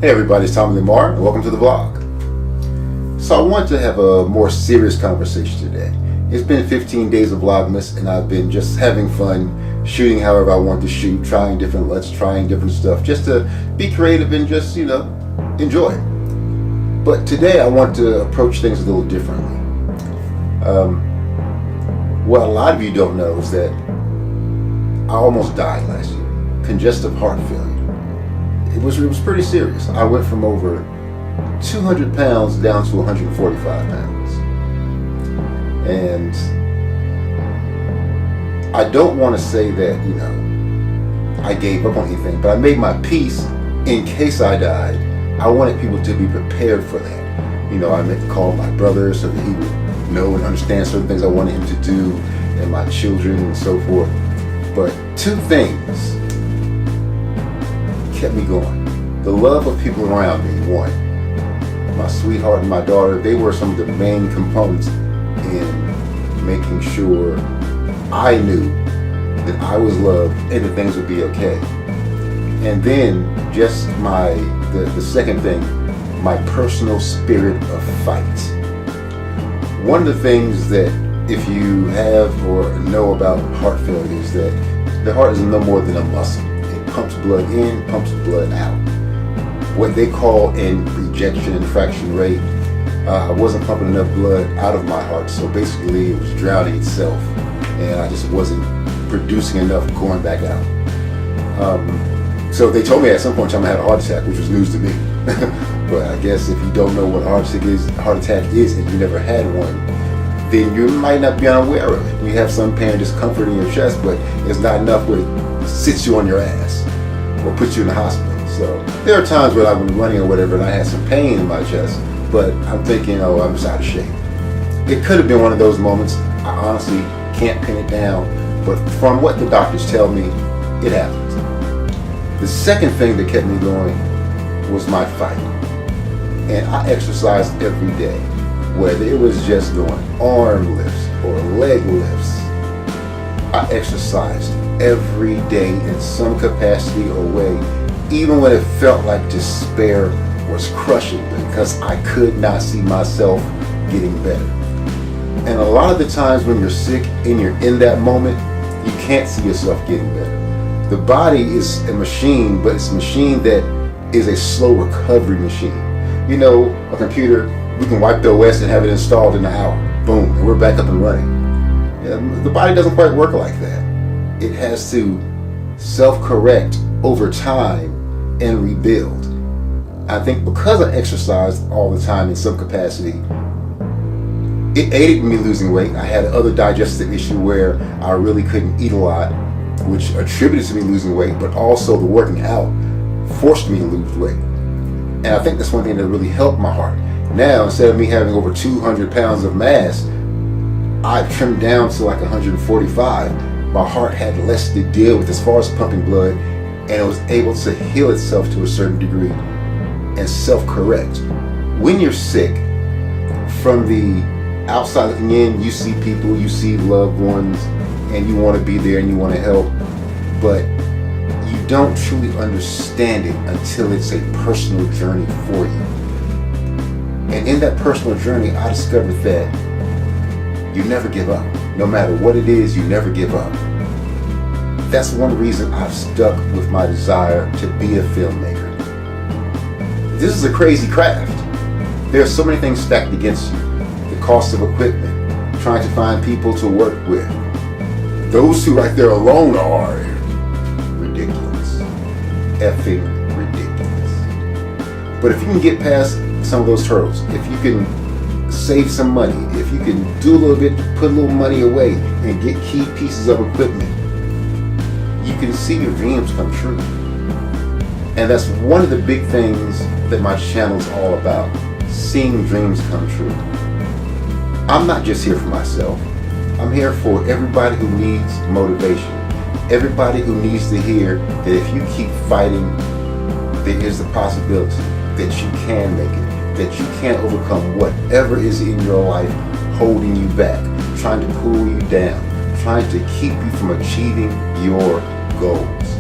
Hey everybody, it's Tommy Lamarr, and welcome to the vlog. So I wanted to have a more serious conversation today. It's been 15 days of Vlogmas, and I've been just having fun, shooting however I want to shoot, trying different LUTs, trying different stuff, just to be creative and just, enjoy. But today I want to approach things a little differently. What a lot of you don't know is that I almost died last year. Congestive heart failure. It was pretty serious. I went from over 200 pounds down to 145 pounds. And I don't want to say that, I gave up on anything, but I made my peace in case I died. I wanted people to be prepared for that. I meant to call my brother so that he would know and understand certain things I wanted him to do, and my children and so forth. But two things kept me going. The love of people around me, one. My sweetheart and my daughter, they were some of the main components in making sure I knew that I was loved and that things would be okay. And then just the second thing, my personal spirit of fight. One of the things that if you have or know about heart failure is that the heart is no more than a muscle. It pumps blood in, pumps blood out. What they call an ejection and fraction rate. I wasn't pumping enough blood out of my heart, so basically it was drowning itself, and I just wasn't producing enough going back out. So they told me at some point I'm gonna have a heart attack, which was news to me. But I guess if you don't know what a heart attack is, and you never had one, then you might not be unaware of it. You have some pain and discomfort in your chest, but it's not enough where it sits you on your ass or puts you in the hospital. So there are times where I've been running or whatever, and I had some pain in my chest, but I'm thinking, I'm just out of shape. It could have been one of those moments. I honestly can't pin it down, but from what the doctors tell me, it happened. The second thing that kept me going was my fight. And I exercised every day, whether it was just doing arm lifts or leg lifts. I exercised every day in some capacity or way, even when it felt like despair was crushing me because I could not see myself getting better. And a lot of the times when you're sick and you're in that moment, you can't see yourself getting better. The body is a machine, but it's a machine that is a slow recovery machine. A computer, we can wipe the OS and have it installed in an hour. Boom, and we're back up and running. The body doesn't quite work like that. It has to self-correct over time and rebuild. I think because I exercised all the time in some capacity, it aided me losing weight. I had another digestive issue where I really couldn't eat a lot, which attributed to me losing weight, but also the working out forced me to lose weight. And I think that's one thing that really helped my heart. Now, instead of me having over 200 pounds of mass, I trimmed down to like 145. My heart had less to deal with as far as pumping blood, and it was able to heal itself to a certain degree and self-correct. When you're sick, from the outside looking in, you see people, you see loved ones, and you want to be there and you want to help, but you don't truly understand it until it's a personal journey for you. And in that personal journey, I discovered that you never give up. No matter what it is, you never give up. That's one reason I've stuck with my desire to be a filmmaker. This is a crazy craft. There are so many things stacked against you. The cost of equipment, trying to find people to work with. Those who right there alone are ridiculous. Effing ridiculous. But if you can get past some of those hurdles, if you can save some money, if you can do a little bit, put a little money away and get key pieces of equipment, you can see your dreams come true. And that's one of the big things that my channel is all about, seeing dreams come true. I'm not just here for myself. I'm here for everybody who needs motivation. Everybody who needs to hear that if you keep fighting, there is the possibility that you can make it, that you can overcome whatever is in your life holding you back, trying to pull you down, trying to keep you from achieving your goals.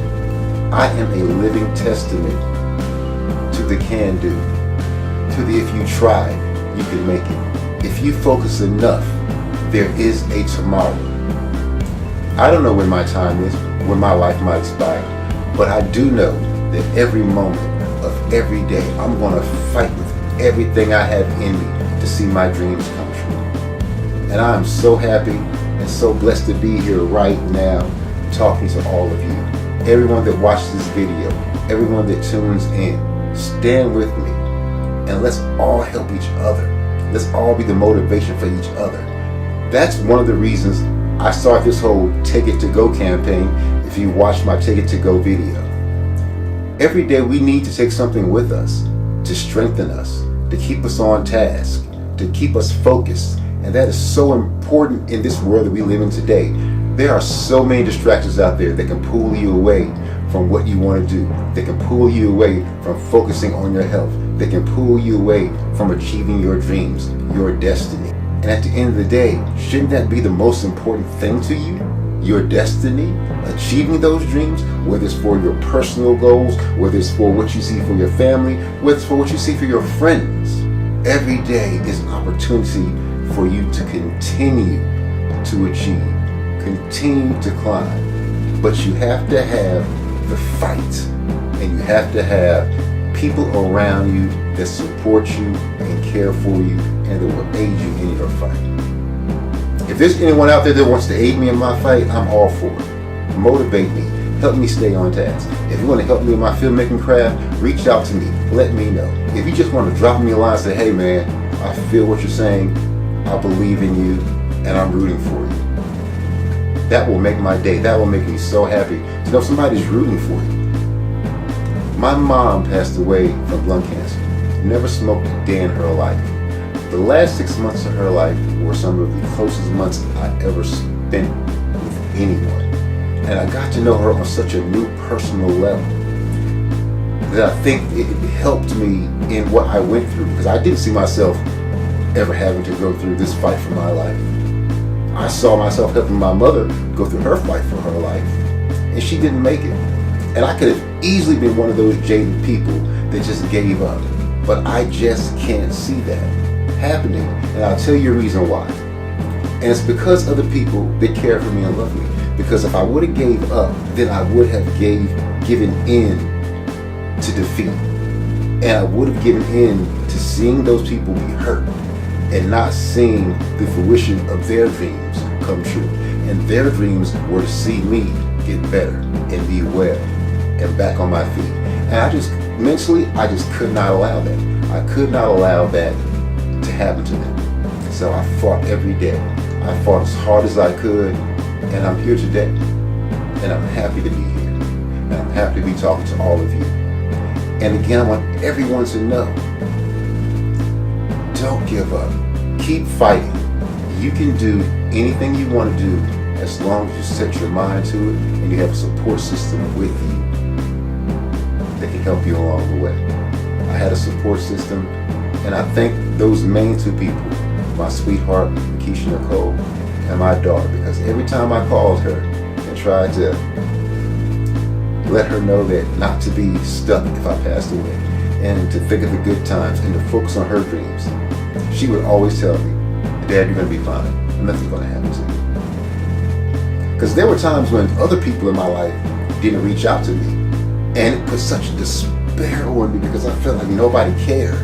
I am a living testament to to the can do, to the if you try, you can make it. If you focus enough, there is a tomorrow. I don't know when my time is, when my life might expire, but I do know that every moment of every day, I'm going to fight with everything I have in me to see my dreams come true. And I am so happy and so blessed to be here right now talking to all of you. Everyone that watches this video, everyone that tunes in, stand with me and let's all help each other. Let's all be the motivation for each other. That's one of the reasons I started this whole Take It To Go campaign, if you watch my Take It To Go video. Every day we need to take something with us to strengthen us, to keep us on task, to keep us focused. And that is so important in this world that we live in today. There are so many distractions out there that can pull you away from what you want to do. That can pull you away from focusing on your health. That can pull you away from achieving your dreams, your destiny. And at the end of the day, shouldn't that be the most important thing to you? Your destiny, achieving those dreams, whether it's for your personal goals, whether it's for what you see for your family, whether it's for what you see for your friends. Every day is an opportunity for you to continue to achieve, continue to climb. But you have to have the fight, and you have to have people around you that support you and care for you and that will aid you in your fight. If there's anyone out there that wants to aid me in my fight, I'm all for it. Motivate me. Help me stay on task. If you want to help me in my filmmaking craft, reach out to me. Let me know. If you just want to drop me a line and say, hey man, I feel what you're saying. I believe in you and I'm rooting for you. That will make my day. That will make me so happy to know somebody's rooting for you. My mom passed away from lung cancer. Never smoked a day in her life. The last 6 months of her life were some of the closest months I ever spent with anyone. And I got to know her on such a new personal level that I think it helped me in what I went through, because I didn't see myself ever having to go through this fight for my life. I saw myself helping my mother go through her fight for her life, and she didn't make it. And I could have easily been one of those jaded people that just gave up. But I just can't see that happening, and I'll tell you a reason why. And it's because of the people that care for me and love me. Because if I would have gave up, then I would have given in to defeat. And I would have given in to seeing those people be hurt and not seeing the fruition of their dreams come true. And their dreams were to see me get better and be well and back on my feet. And I just, mentally, I just could not allow that. I could not allow that to happen to them. So I fought every day. I fought as hard as I could, and I'm here today. And I'm happy to be here. And I'm happy to be talking to all of you. And again, I want everyone to know, don't give up. Keep fighting. You can do anything you want to do as long as you set your mind to it and you have a support system with you that can help you along the way. I had a support system, and I thank those main two people, my sweetheart, Keisha Nicole, and my daughter, because every time I called her and tried to let her know that not to be stuck if I passed away and to think of the good times and to focus on her dreams, she would always tell me, Dad, you're going to be fine. Nothing's going to happen to you. Because there were times when other people in my life didn't reach out to me, and it put such despair on me because I felt like nobody cared.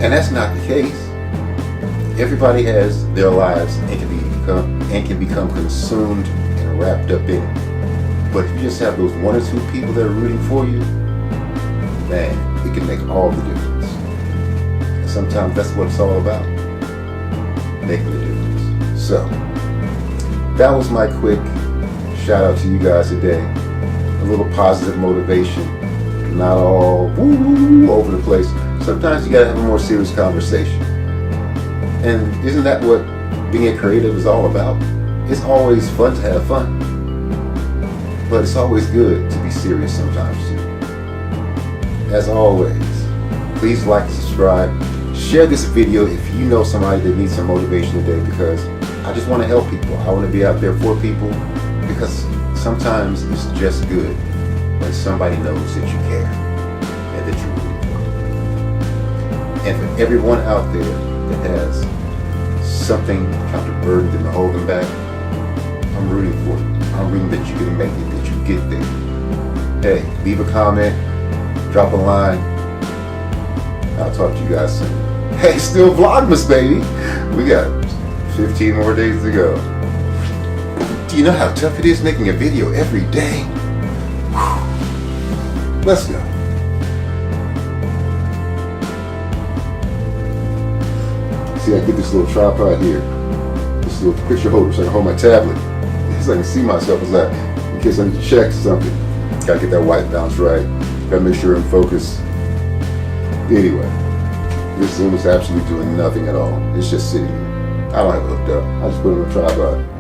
And that's not the case. Everybody has their lives and can become consumed and wrapped up in it. But if you just have those one or two people that are rooting for you, man, it can make all the difference. And sometimes that's what it's all about, making the difference. So, that was my quick shout out to you guys today. A little positive motivation, not all woo over the place. Sometimes you gotta have a more serious conversation. And isn't that what being a creative is all about? It's always fun to have fun, but it's always good to be serious sometimes too. As always, please like and subscribe. Share this video if you know somebody that needs some motivation today, because I just want to help people. I want to be out there for people, because sometimes it's just good when somebody knows that you care and that you're rooting for them. And for everyone out there that has something kind of burden to hold them back, I'm rooting for you. I'm rooting that you can make it, that you get there. Hey, leave a comment, drop a line. I'll talk to you guys soon. Hey, still Vlogmas, baby. We got 15 more days to go. Do you know how tough it is making a video every day? Whew. Let's go. See, I get this little tripod here, this little picture holder, so I can hold my tablet, so I can see myself as in case I need to check something. Gotta get that white balance right. Gotta make sure I'm focused. Anyway, this Zoom is absolutely doing nothing at all. It's just sitting here. I don't have it hooked up. I just put it on a tripod.